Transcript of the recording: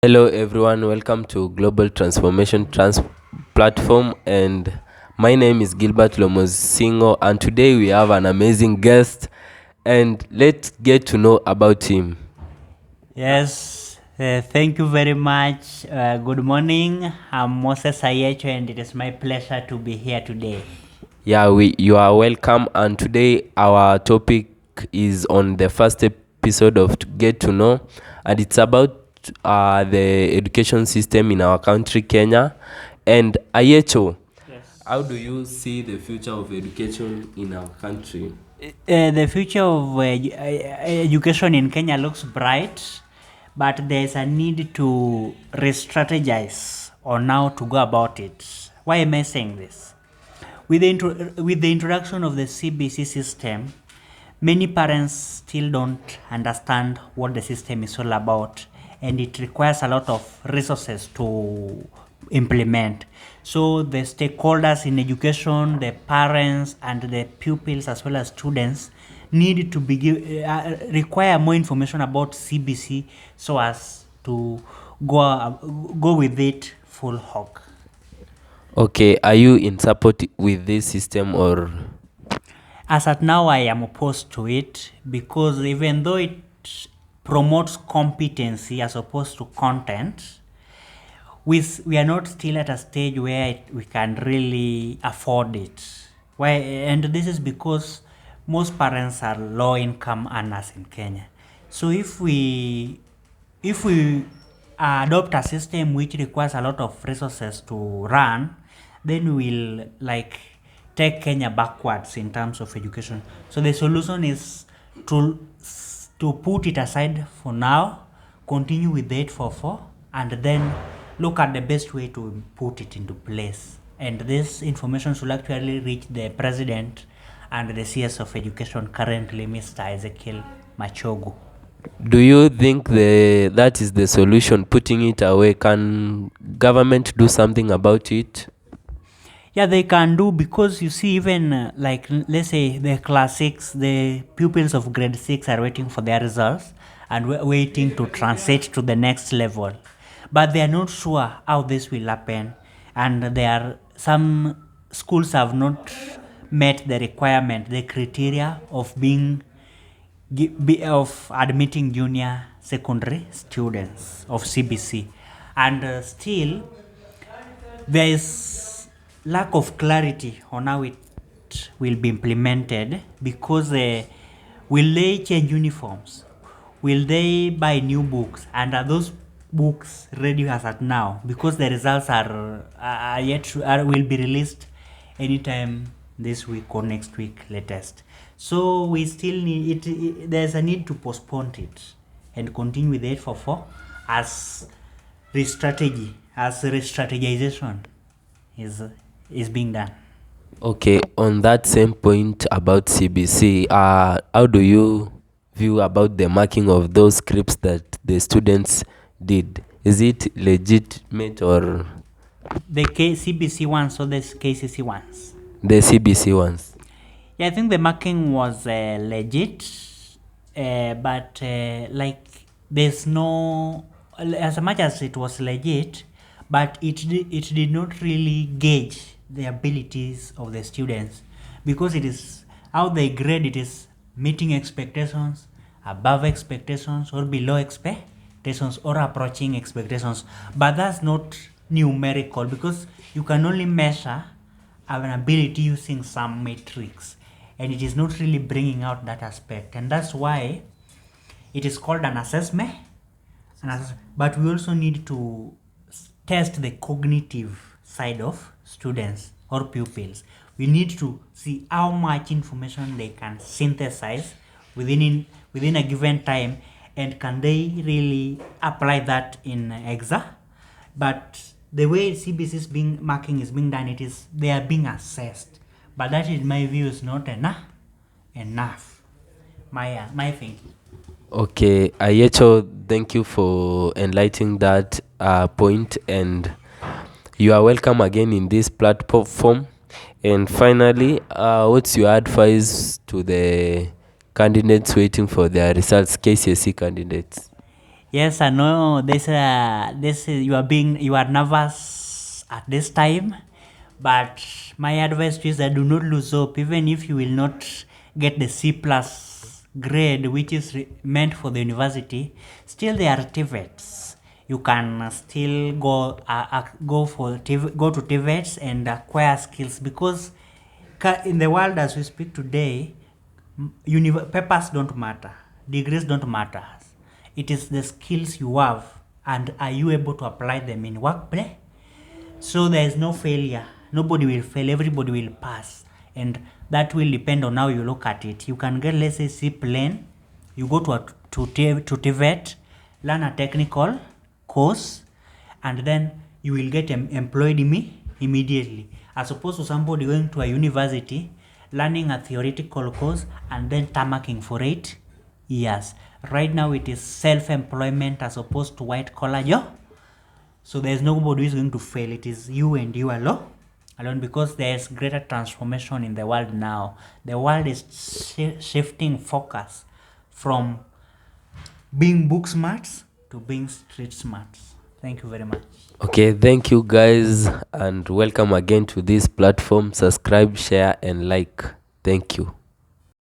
Hello everyone, welcome to Global Transformation Platform, and my name is Gilbert Lomosingo, and today we have an amazing guest, and let's get to know about him. Yes, thank you very much. Good morning. I'm Moses Ayecho, and it is my pleasure to be here today. Yeah, you are welcome, and today our topic is on the first episode of to Get to Know, and it's about the education system in our country, Kenya. And Ayecho, Yes. how do you see the future of education in our country? The future of education in Kenya looks bright, but there's a need to re strategize on how to go about it. Why am I saying this? With the introduction of the CBC system, many parents still don't understand what the system is all about, and it requires a lot of resources to implement. So the stakeholders in education, the parents and the pupils as well as students need to require more information about CBC so as to go with it full hog. Okay, are you in support with this system or? As at now, I am opposed to it because even though it promotes competency as opposed to content, we are not still at a stage where we can really afford it. Why? And this is because most parents are low income earners in Kenya. So if we adopt a system which requires a lot of resources to run, then we'll like take Kenya backwards in terms of education. So the solution is to to put it aside for now, continue with the 844, and then look at the best way to put it into place. And this information should actually reach the president and the CS of education currently, Mr. Ezekiel Machogu. Do you think that is the solution, putting it away? Can government do something about it? Yeah, they can do because you see, even let's say the class six, the pupils of grade six are waiting for their results and waiting to transit to the next level, but they are not sure how this will happen, and there are some schools have not met the requirement, the criteria of of admitting junior secondary students of CBC, and still there is lack of clarity on how it will be implemented because will they change uniforms? Will they buy new books? And are those books ready as at now? Because the results are yet will be released anytime this week or next week latest. So we still need it. There's a need to postpone it and continue with 844 as re-strategization is is being done. Okay, on that same point about CBC, how do you view about the marking of those scripts that the students did? Is it legitimate or The CBC ones or the KCC ones? the CBC ones? Yeah, I think the marking was legit, but there's no, as much as it was legit, but it did not really gauge the abilities of the students because it is how they grade it is meeting expectations, above expectations, or below expectations, or approaching expectations. But that's not numerical because you can only measure an ability using some metrics, and it is not really bringing out that aspect, and that's why it is called an assessment. But we also need to test the cognitive side of students or pupils. We need to see how much information they can synthesize within a given time, and can they really apply that in exam. But the way CBC is being marking is being done, it is they are being assessed, but that in my view is not enough. My thinking. Okay, Ayecho, thank you for enlightening that point, and you are welcome again in this platform. And finally, what's your advice to the candidates waiting for their results, KCSE candidates? Yes, I know you are nervous at this time, but my advice to you is that do not lose hope. Even if you will not get the C plus grade, which is meant for the university, still there are TVETs. You can still go to TVETs and acquire skills, because in the world as we speak today, papers don't matter, degrees don't matter. It is the skills you have, and are you able to apply them in workplace? So there is no failure. Nobody will fail. Everybody will pass, and that will depend on how you look at it. You can get, let's say, C plane. You go to TVET, learn a technical course, and then you will get employed immediately, as opposed to somebody going to a university, learning a theoretical course, and then tamarking for 8 years. Right now it is self-employment as opposed to white collar job. So there's nobody who is going to fail. It is you and you alone, because there's greater transformation in the world now. The world is shifting focus from being book smart to being street smart. Thank you very much. Okay, thank you guys, and welcome again to this platform. Subscribe, share, and like. Thank you.